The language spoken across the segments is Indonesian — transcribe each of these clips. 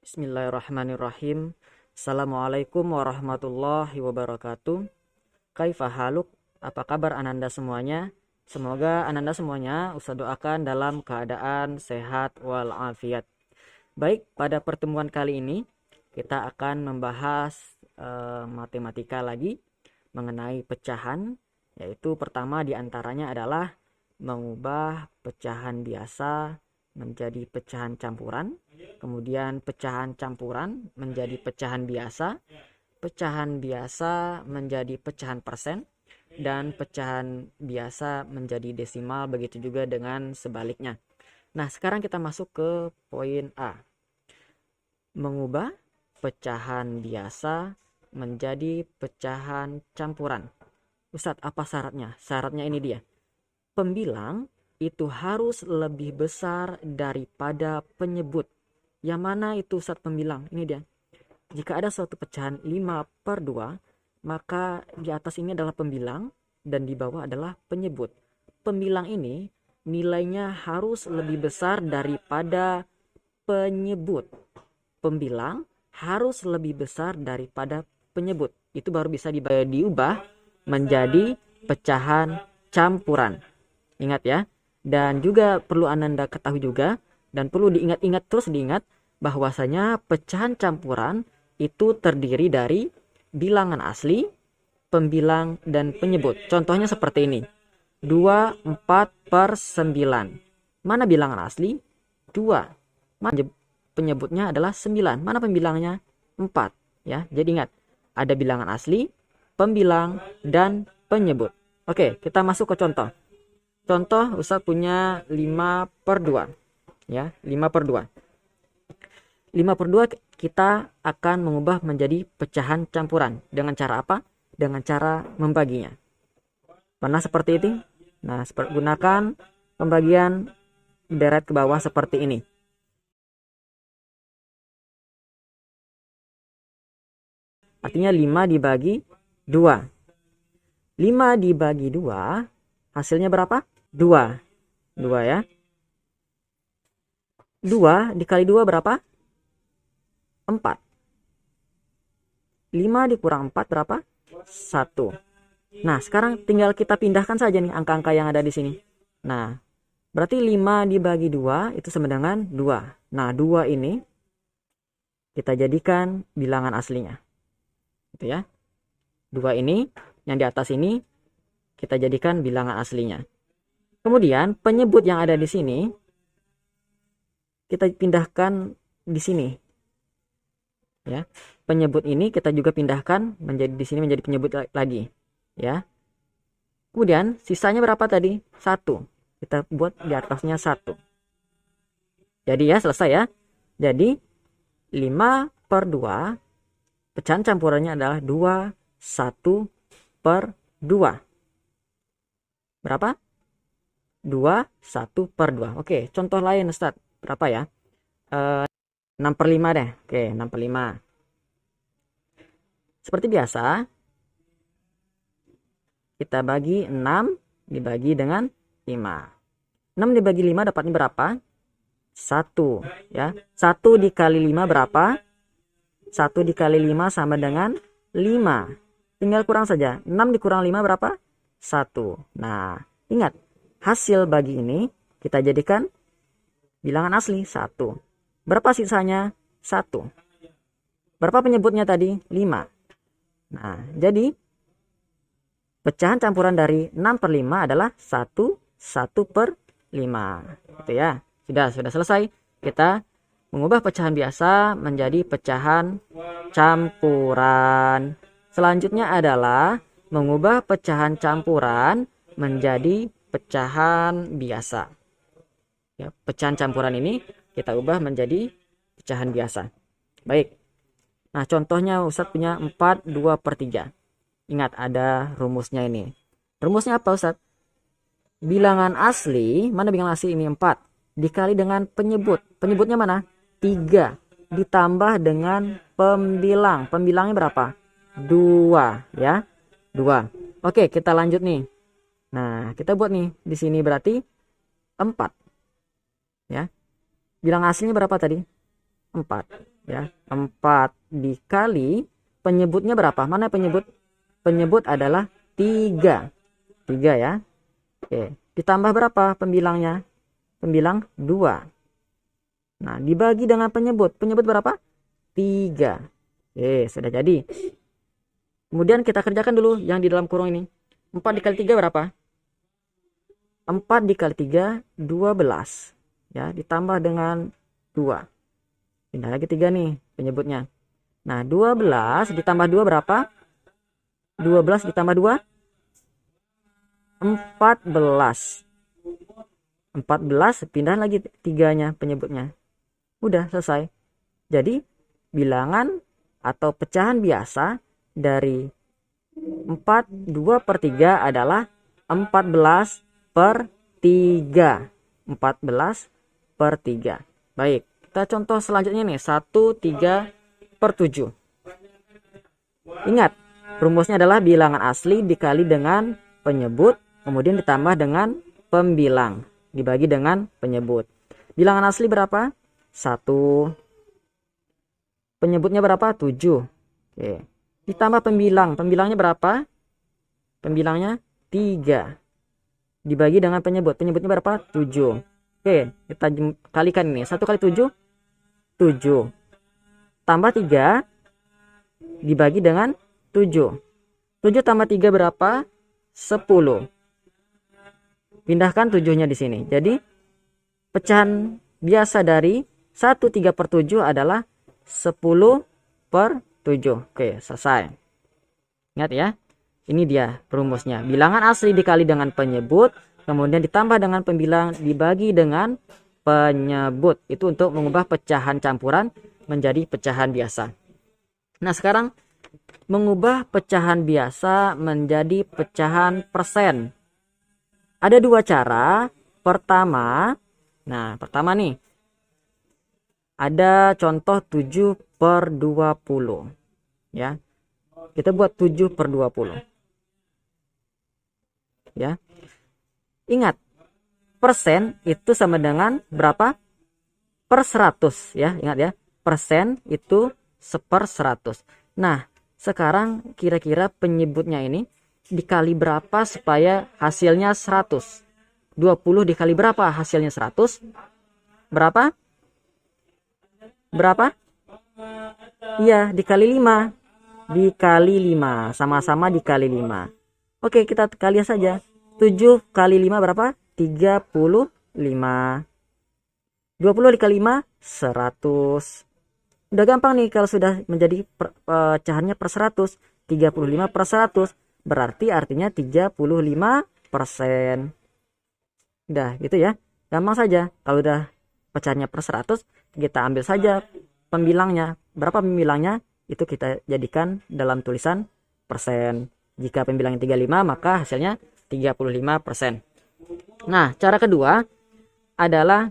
Bismillahirrahmanirrahim. Assalamualaikum warahmatullahi wabarakatuh. Kaifa haluk? Apa kabar ananda semuanya? Semoga ananda semuanya Ustaz doakan dalam keadaan sehat walafiat. Baik, pada pertemuan kali ini kita akan membahas matematika lagi mengenai pecahan, yaitu pertama diantaranya adalah mengubah pecahan biasa menjadi pecahan campuran, kemudian pecahan campuran menjadi pecahan biasa menjadi pecahan persen, dan pecahan biasa menjadi desimal, begitu juga dengan sebaliknya. Nah, sekarang kita masuk ke poin A. Mengubah pecahan biasa menjadi pecahan campuran. Ustadz, apa syaratnya? Syaratnya ini dia. Pembilang itu harus lebih besar daripada penyebut. Yang mana itu Ustadz pembilang? Ini dia. Jika ada suatu pecahan 5/2, maka di atas ini adalah pembilang dan di bawah adalah penyebut. Pembilang ini nilainya harus lebih besar daripada penyebut. Pembilang harus lebih besar daripada penyebut. Itu baru bisa diubah menjadi pecahan campuran. Ingat ya. Dan juga perlu Ananda ketahui juga dan perlu terus diingat bahwasanya pecahan campuran itu terdiri dari bilangan asli, pembilang, dan penyebut. Contohnya seperti ini. 24/9. Mana bilangan asli? 2. Mana penyebutnya adalah 9. Mana pembilangnya? 4. Ya, jadi ingat, ada bilangan asli, pembilang, dan penyebut. Oke, kita masuk ke contoh. Contoh, Ustaz punya 5/2. Ya, 5/2. 5/2 kita akan mengubah menjadi pecahan campuran. Dengan cara apa? Dengan cara membaginya. Pernah seperti itu? Nah, gunakan pembagian deret ke bawah seperti ini. Artinya 5 dibagi 2. 5 dibagi 2, hasilnya berapa? 2. 2 ya. 2 dikali 2 berapa? 4. 5 dikurang 4 berapa? 1. Nah, sekarang tinggal kita pindahkan saja nih angka-angka yang ada di sini. Nah, berarti 5 dibagi 2 itu sama dengan 2. Nah, 2 ini kita jadikan bilangan aslinya. Gitu ya. 2 ini, yang di atas ini, kita jadikan bilangan aslinya. Kemudian penyebut yang ada di sini kita pindahkan di sini. Ya. Penyebut ini kita juga pindahkan menjadi di sini menjadi penyebut lagi, ya. Kemudian sisanya berapa tadi? 1. Kita buat di atasnya 1. Jadi ya, selesai ya. Jadi 5/2 pecahan campurannya adalah 21/2. Berapa? 21/2. Oke, contoh lain Ustaz. Berapa ya? 6/5 deh. Oke, 6/5. Seperti biasa, kita bagi 6 dibagi dengan 5. 6 dibagi 5 dapatnya berapa? 1. Ya. 1 dikali 5 berapa? 1 dikali 5 sama dengan 5. Tinggal kurang saja. 6 dikurang 5 berapa? 1. Nah, ingat. Hasil bagi ini kita jadikan bilangan asli 1. Berapa sisanya? 1. Berapa penyebutnya tadi? 5. Nah, jadi pecahan campuran dari 6/5 adalah 1/5. Gitu ya. Sudah selesai. Kita mengubah pecahan biasa menjadi pecahan campuran. Selanjutnya adalah mengubah pecahan campuran menjadi pecahan biasa. Ya, pecahan campuran ini kita ubah menjadi pecahan biasa. Baik. Nah, contohnya Ustadz punya 4/2/3. Ingat, ada rumusnya ini. Rumusnya apa Ustadz? Bilangan asli, mana bilangan asli ini? 4. Dikali dengan penyebut. Penyebutnya mana? 3. Ditambah dengan pembilang. Pembilangnya berapa? 2. Ya. 2. Oke, kita lanjut nih. Nah, kita buat nih. Di sini berarti 4. Ya. Bilang aslinya berapa tadi? 4. Ya, 4 dikali penyebutnya berapa? Mana penyebut? Penyebut adalah 3. 3 ya. Oke, ditambah berapa pembilangnya? Pembilang 2. Nah, dibagi dengan penyebut. Penyebut berapa? 3. Oke, sudah jadi. Kemudian kita kerjakan dulu yang di dalam kurung ini. 4 dikali 3 berapa? 4 dikali 3, 12. Ya, ditambah dengan 2. Pindah lagi 3 nih penyebutnya. Nah, 12 ditambah 2 berapa? 12 ditambah 2? 14. 14, pindah lagi 3-nya penyebutnya. Udah selesai. Jadi, bilangan atau pecahan biasa dari 4, 2 per 3 adalah 14 per 3. 14 per 3. Baik, kita contoh selanjutnya nih. 1, 3 per 7. Ingat, rumusnya adalah bilangan asli dikali dengan penyebut, kemudian ditambah dengan pembilang, dibagi dengan penyebut. Bilangan asli berapa? 1. Penyebutnya berapa? 7. Oke. Ditambah pembilang. Pembilangnya berapa? Pembilangnya 3. Dibagi dengan penyebut. Penyebutnya berapa? 7. Oke, kita kalikan ini. 1 kali 7, 7. Tambah 3 dibagi dengan 7. 7 tambah 3 berapa? 10. Pindahkan 7-nya di sini. Jadi, pecahan biasa dari 1, 3 per 7 adalah 10 per 7. Oke, selesai. Ingat ya. Ini dia rumusnya. Bilangan asli dikali dengan penyebut, kemudian ditambah dengan pembilang, dibagi dengan penyebut. Itu untuk mengubah pecahan campuran menjadi pecahan biasa. Nah, sekarang mengubah pecahan biasa menjadi pecahan persen. Ada 2 cara. Pertama nih. Ada contoh 7 per 20. Ya. Kita buat 7 per 20. Ya. Ingat, persen itu sama dengan berapa? Per 100 ya. Ingat ya. Persen itu seper 100. Nah, sekarang kira-kira penyebutnya ini dikali berapa supaya hasilnya 100? 20 dikali berapa hasilnya 100? Berapa? Berapa? Iya, dikali 5. Dikali 5. Sama-sama dikali 5. Oke, kita kali saja. 7 kali 5 berapa? 35. 20 dikali 5, 100. Udah gampang nih kalau sudah menjadi pecahannya per 100. 35 per 100. Berarti artinya 35%. Udah gitu ya. Gampang saja. Kalau udah pecahannya per 100, kita ambil saja pembilangnya. Berapa pembilangnya? Itu kita jadikan dalam tulisan persen. Jika pembilangnya 35, maka hasilnya 35%. Nah, cara kedua adalah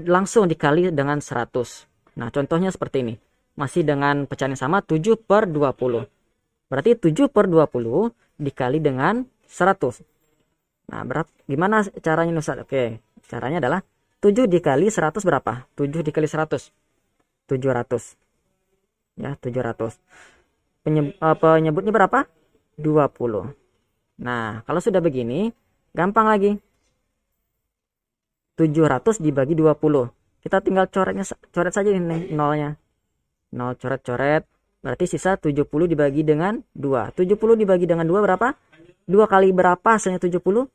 langsung dikali dengan 100. Nah, contohnya seperti ini. Masih dengan pecahan yang sama, 7 per 20. Berarti 7 per 20 dikali dengan 100. Nah, gimana caranya Ustaz? Oke, caranya adalah 7 dikali 100 berapa? 7 dikali 100. 700. Ya, 700. Penyebutnya berapa? 20. Nah, kalau sudah begini, gampang lagi. 700 dibagi 20. Kita tinggal coret saja ini nolnya. 0 coret-coret. Berarti sisa 70 dibagi dengan 2. 70 dibagi dengan 2 berapa? 2 kali berapa hasilnya 70?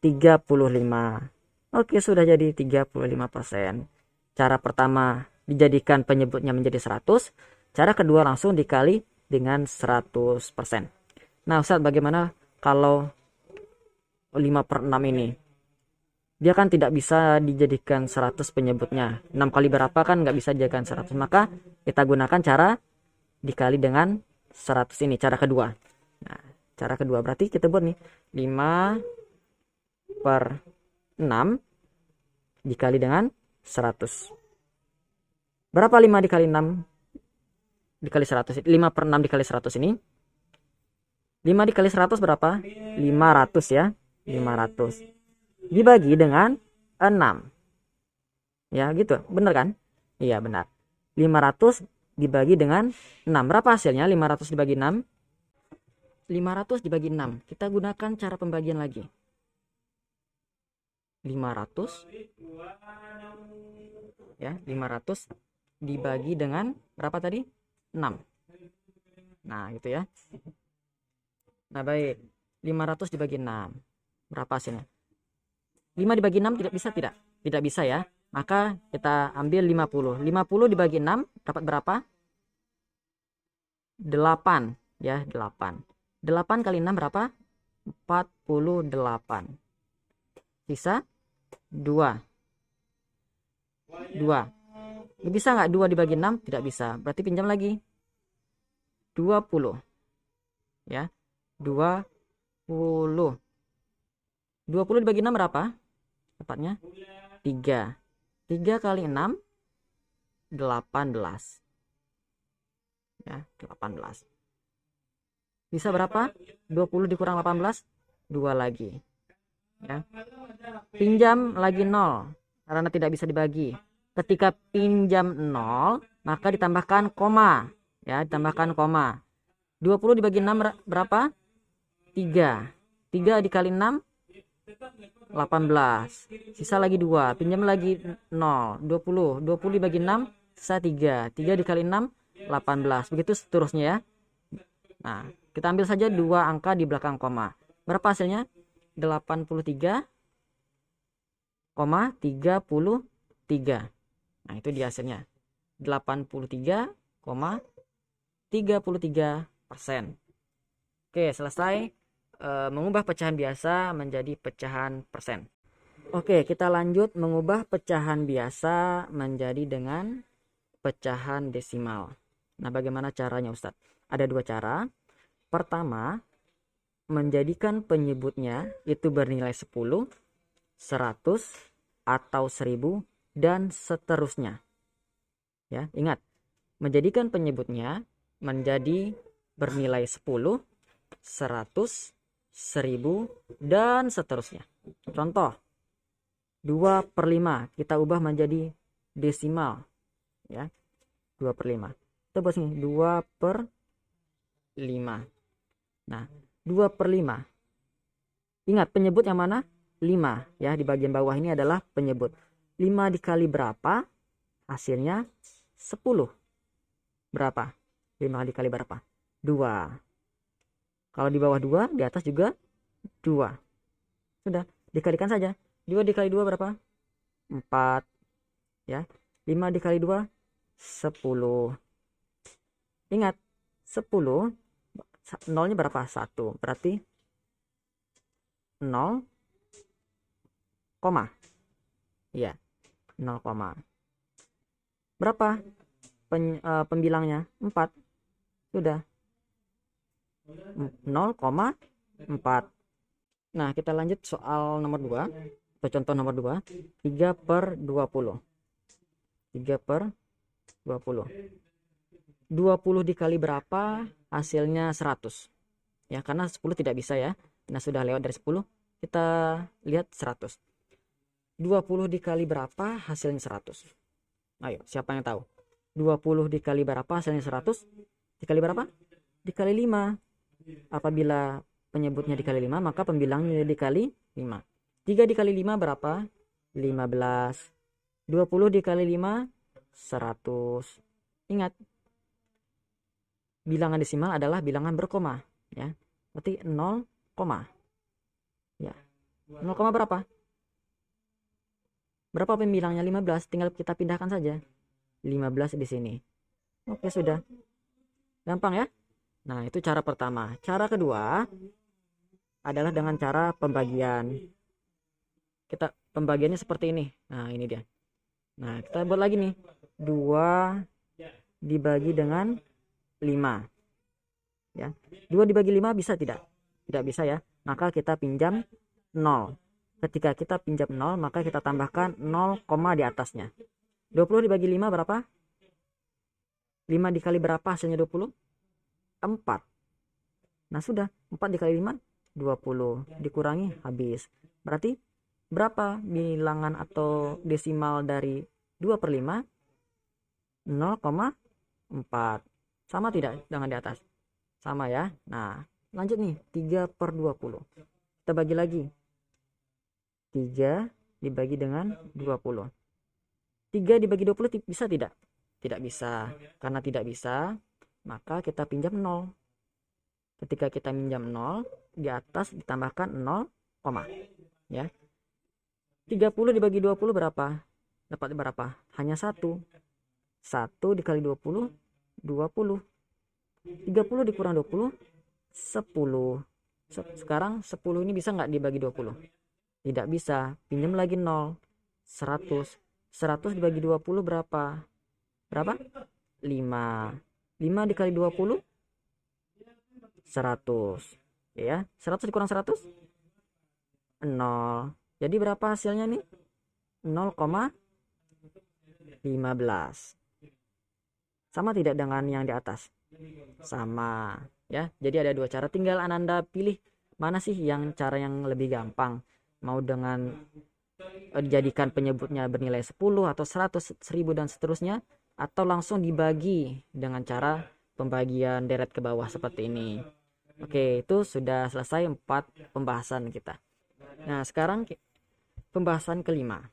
35. Oke, sudah jadi 35%. Cara pertama dijadikan penyebutnya menjadi 100. Cara kedua langsung dikali dengan 100%. Nah, Ustaz, bagaimana kalau 5 per 6 ini? Dia kan tidak bisa dijadikan 100 penyebutnya. 6 kali berapa kan nggak bisa dijadikan 100. Maka kita gunakan cara dikali dengan 100 ini, cara kedua. Nah, cara kedua berarti kita buat nih 5 per 6 dikali dengan 100. Berapa 5 dikali 6 dikali 100? 5 per 6 dikali 100 ini. 5 dikali 100 berapa? 500 ya. 500. Dibagi dengan 6. Ya gitu, bener kan? Iya benar. 500 dibagi dengan 6. Berapa hasilnya? 500 dibagi 6. 500 dibagi 6. Kita gunakan cara pembagian lagi. 500 ya, 500 dibagi dengan berapa tadi? 6. Nah, gitu ya. Nah, baik. 500 dibagi 6. Berapa hasilnya? 5 dibagi 6 tidak bisa tidak? Tidak bisa ya. Maka kita ambil 50. 50 dibagi 6 dapat berapa? 8 ya, 8. 8 kali 6 berapa? 48. Sisa 2. 2. Bisa nggak 2 dibagi 6? Tidak bisa. Berarti pinjam lagi. 20. Ya. 20. 20 dibagi 6 berapa? Tepatnya 3. 3 kali 6 18. Ya, 18. Bisa berapa? 20 dikurang 18? 2 lagi. Ya. Pinjam lagi 0 karena tidak bisa dibagi. Ketika pinjam 0, maka ditambahkan koma. Ya, ditambahkan koma. 20 dibagi 6 berapa? 3. 3 dikali 6 18. Sisa lagi 2. Pinjam lagi 0. 20. 20 dibagi 6 sisa 3. 3 dikali 6 18. Begitu seterusnya ya. Nah, kita ambil saja 2 angka di belakang koma. Berapa hasilnya? 83,33. Nah, itu dia hasilnya. 83,33%. Oke, selesai. Mengubah pecahan biasa menjadi pecahan persen. Oke, kita lanjut mengubah pecahan biasa menjadi dengan pecahan desimal. Nah, bagaimana caranya, Ustadz? Ada 2 cara. Pertama, menjadikan penyebutnya itu bernilai 10, 100, atau 1000, dan seterusnya. Ya, ingat, menjadikan penyebutnya menjadi bernilai 10, 100, 1000, dan seterusnya. Contoh, 2/5 kita ubah menjadi desimal. Ya, 2/5. Kita buat sini 2/5. Nah, 2/5. Ingat penyebut yang mana? 5 ya, di bagian bawah ini adalah penyebut. 5 dikali berapa? Hasilnya 10. Berapa? 5 dikali berapa? 2. Kalau di bawah 2, di atas juga 2. Sudah, dikalikan saja. 2 dikali 2 berapa? 4. Ya. 5 dikali 2 10. Ingat, 10 nolnya berapa? 1. Berarti 0, koma. Iya, 0, koma. Berapa pembilangnya? 4. Sudah. 0,4. Nah, kita lanjut soal nomor 2. Atau contoh nomor 2. 3/20. 3/20. 20 dikali berapa? Hasilnya 100. Ya, karena 10 tidak bisa ya. Nah, sudah lewat dari 10. Kita lihat 100. 20 dikali berapa? Hasilnya 100. Ayo, siapa yang tahu? 20 dikali berapa? Hasilnya 100. Dikali berapa? Dikali 5. Apabila penyebutnya dikali 5, maka pembilangnya dikali 5. 3 dikali 5 berapa? 15. 20 dikali 5 100. Ingat, bilangan desimal adalah bilangan berkoma ya. Berarti 0, ya. 0, berapa? Berapa pembilangnya? 15. Tinggal kita pindahkan saja. 15 di sini. Oke, sudah. Gampang ya? Nah, itu cara pertama. Cara kedua adalah dengan cara pembagian. Kita pembagiannya seperti ini. Nah, ini dia. Nah, kita buat lagi nih. 2 dibagi dengan 5. Ya. 2 dibagi 5 bisa tidak? Tidak bisa ya. Maka kita pinjam 0. Ketika kita pinjam 0, maka kita tambahkan 0, di atasnya. 20 dibagi 5 berapa? 5 dikali berapa hasilnya 20? 4. Nah, sudah. 4 dikali 5 20. Dikurangi habis. Berarti berapa bilangan atau desimal dari 2/5? 0,4. Sama tidak dengan di atas? Sama ya. Nah, lanjut nih, 3/20. Kita bagi lagi. 3 dibagi dengan 20. 3 dibagi 20 bisa tidak? Tidak bisa. Karena tidak bisa, maka kita pinjam 0. Ketika kita pinjam 0, di atas ditambahkan 0, ya. 30 dibagi 20 berapa? Dapat berapa? Hanya 1. 1 dikali 20, 20. 30 dikurang 20, 10. Sekarang 10 ini bisa nggak dibagi 20? Tidak bisa. Pinjam lagi 0. 100. 100 dibagi 20 berapa? Berapa? 5. 5 dikali 20, 100. Ya, 100 dikurang 100? 0. Jadi berapa hasilnya nih? 0,15. Sama tidak dengan yang di atas? Sama ya. Jadi ada dua cara, tinggal Ananda pilih mana sih yang cara yang lebih gampang. Mau dengan dijadikan penyebutnya bernilai 10 atau 100, 1000 dan seterusnya, atau langsung dibagi dengan cara pembagian deret ke bawah seperti ini. Oke, itu sudah selesai 4 pembahasan kita. Nah, sekarang pembahasan kelima.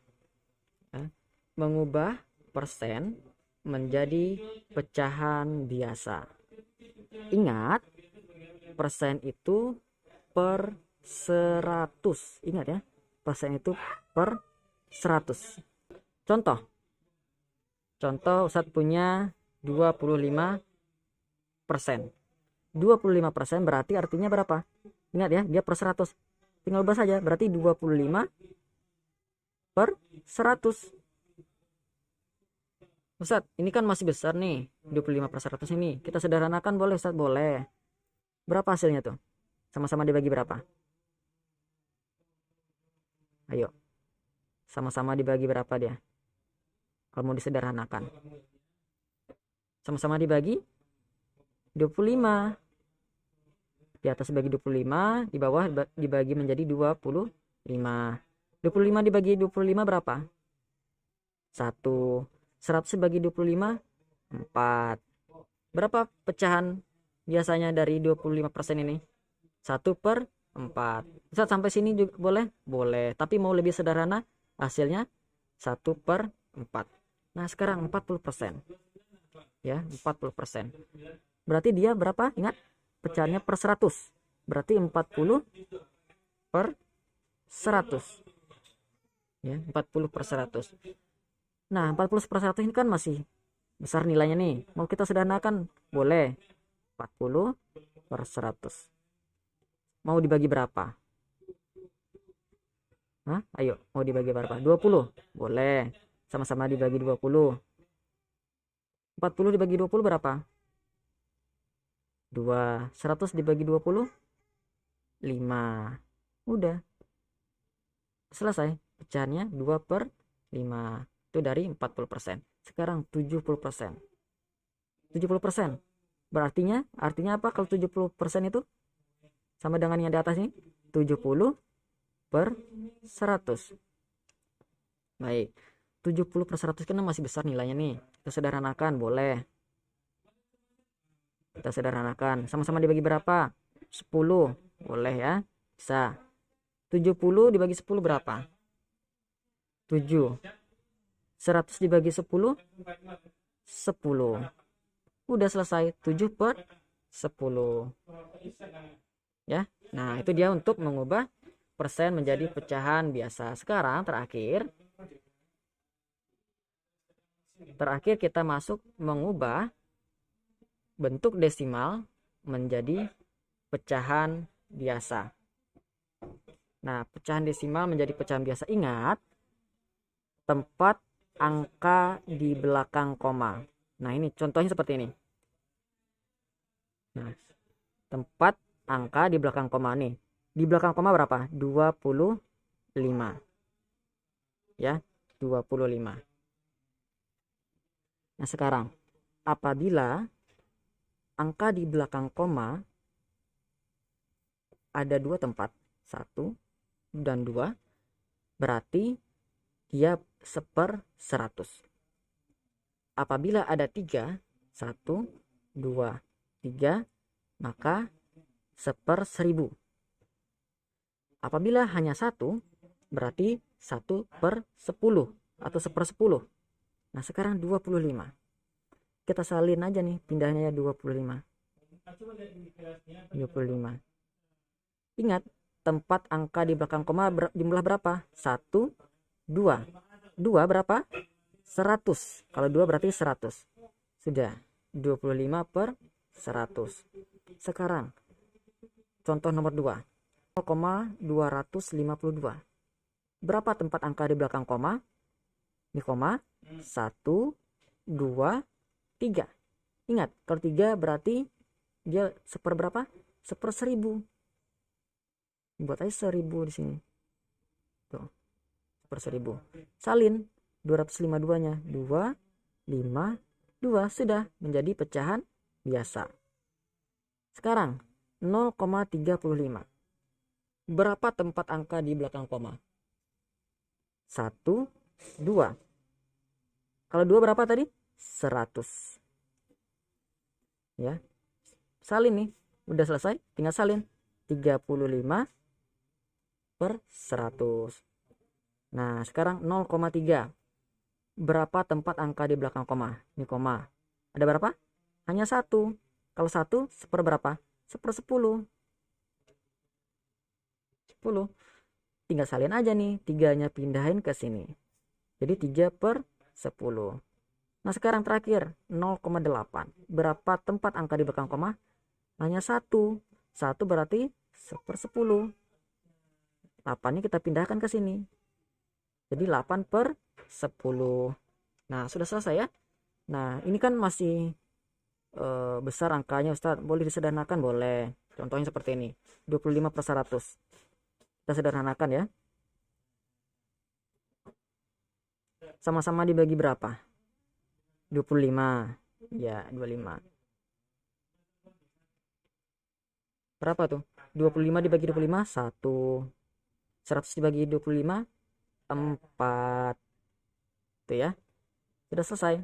Mengubah persen menjadi pecahan biasa. Ingat, persen itu per 100. Ingat ya, persen itu per 100. Contoh Ustadz punya 25%. 25% berarti artinya berapa? Ingat ya, dia per 100. Tinggal ubah saja, berarti 25 per 100. Ustadz, ini kan masih besar nih, 25 per 100 ini. Kita sederhanakan boleh Ustadz? Boleh. Berapa hasilnya tuh? Sama-sama dibagi berapa? Ayo. Sama-sama dibagi berapa dia? Kalau mau disederhanakan. Sama-sama dibagi 25. Di atas dibagi 25, di bawah dibagi menjadi 25. 25 dibagi 25 berapa? 1. 100 dibagi 25, 4. Berapa pecahan biasanya dari 25% ini? 1/4. Bisa sampai sini juga boleh? Boleh. Tapi mau lebih sederhana, hasilnya 1/4. Nah, sekarang 40%. Ya, 40%. Berarti dia berapa? Ingat, pecahannya per 100. Berarti 40 per 100. Ya, 40 per 100. Nah, 40 per 100 ini kan masih besar nilainya nih. Mau kita sederhanakan? Boleh. 40 per 100. Mau dibagi berapa? Hah? Ayo, mau dibagi berapa? 20. Boleh. Sama-sama dibagi 20. 40 dibagi 20 berapa? 2. 100 dibagi 20? 5. Udah. Selesai. Pecahannya 2/5. Itu dari 40%. Sekarang 70%. 70%. Artinya apa kalau 70% itu? Sama dengan yang di atas ini. 70 per 100. Baik. 70 per 100 kan masih besar nilainya nih. Kita sederhanakan. Boleh. Kita sederhanakan. Sama-sama dibagi berapa? 10. Boleh ya. Bisa. 70 dibagi 10 berapa? 7. 100 dibagi 10, 10. Udah selesai. 7/10. Ya. Nah, itu dia untuk mengubah persen menjadi pecahan biasa. Sekarang terakhir kita masuk mengubah bentuk desimal menjadi pecahan biasa. Nah, pecahan desimal menjadi pecahan biasa. Ingat, tempat angka di belakang koma. Nah, ini contohnya seperti ini. Nah, tempat angka di belakang koma nih. Di belakang koma berapa? 25. Ya, 25. Nah, sekarang apabila angka di belakang koma ada dua tempat, 1 dan 2, berarti dia 1/100. apabila ada 3, 1, 2, 3, maka 1/1000. Apabila hanya 1, berarti 1/10 atau 1/10. Nah, sekarang 25. Kita salin aja nih, pindahnya ya 25. 25. Ingat, tempat angka di belakang koma jumlah berapa? 1, 2. 2 berapa? 100. Kalau 2 berarti 100. Sudah, 25/100. Sekarang, contoh nomor 2. 0,252. Berapa tempat angka di belakang koma? Ini koma, 1, 2, 3. Ingat, kalau 3 berarti dia seperberapa? 1/1000. Buat aja 1000 di sini. Tuh. 1/1000. Salin 252-nya. 2, 5, 2. Sudah menjadi pecahan biasa. Sekarang 0,35. Berapa tempat angka di belakang koma? 1, 2. Kalau 2 berapa tadi? 100. Ya. Salin nih. Udah selesai, tinggal salin. 35/100. Nah, sekarang 0,3. Berapa tempat angka di belakang koma? Ini koma. Ada berapa? Hanya 1. Kalau 1, seperberapa? 1/10. 10. Tinggal salin aja nih. 3-nya pindahin ke sini. Jadi 3/10. Nah, sekarang terakhir 0,8. Berapa tempat angka di belakang koma? Hanya 1. 1 berarti 1/10. 8-nya kita pindahkan ke sini. Jadi 8/10. Nah, sudah selesai ya. Nah, ini kan masih besar angkanya, Ustadz. Boleh disederhanakan? Boleh. Contohnya seperti ini. 25/100. Kita sederhanakan ya. Sama-sama dibagi berapa? 25. Ya, 25. Berapa tuh? 25 dibagi 25, 1. 100 dibagi 25, 4. Tuh ya. Sudah selesai.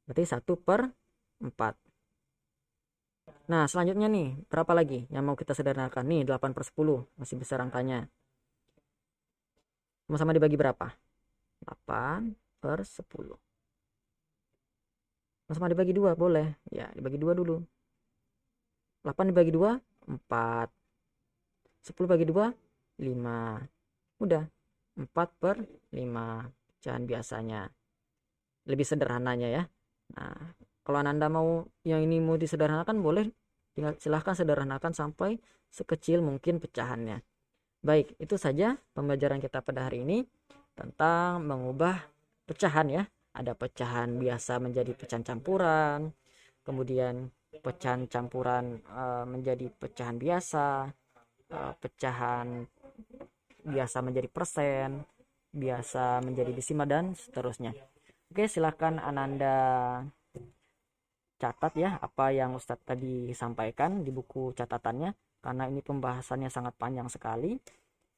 Berarti 1/4. Nah, selanjutnya nih, berapa lagi yang mau kita sederhanakan? Nih, 8/10. Masih besar angkanya. Sama-sama dibagi berapa? 8/10. Sama-sama dibagi 2, boleh. Ya, dibagi 2 dulu. 8 dibagi 2, 4. 10 bagi 2, 5. Udah. 4/5. Pecahan biasanya. Lebih sederhananya ya. Nah, kalau Anda mau yang ini mau disederhanakan, boleh. Silahkan sederhanakan sampai sekecil mungkin pecahannya. Baik, itu saja pembelajaran kita pada hari ini tentang mengubah pecahan ya. Ada pecahan biasa menjadi pecahan campuran, kemudian pecahan campuran menjadi pecahan biasa, pecahan biasa menjadi persen, biasa menjadi desimal, dan seterusnya. Oke, silakan Ananda catat ya apa yang Ustadz tadi sampaikan di buku catatannya, karena ini pembahasannya sangat panjang sekali.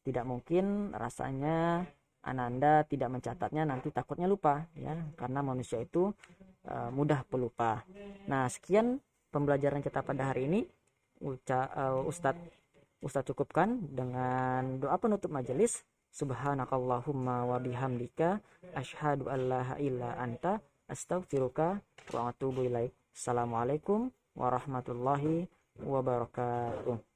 Tidak mungkin rasanya Ananda tidak mencatatnya, nanti takutnya lupa ya, karena manusia itu mudah pelupa. Nah, sekian pembelajaran kita pada hari ini. Ustadz cukupkan dengan doa penutup majelis. Subhanakallahumma wa bihamdika asyhadu an la ilaha illa anta astaghfiruka wa atubu ilaik. Assalamualaikum warahmatullahi wabarakatuh.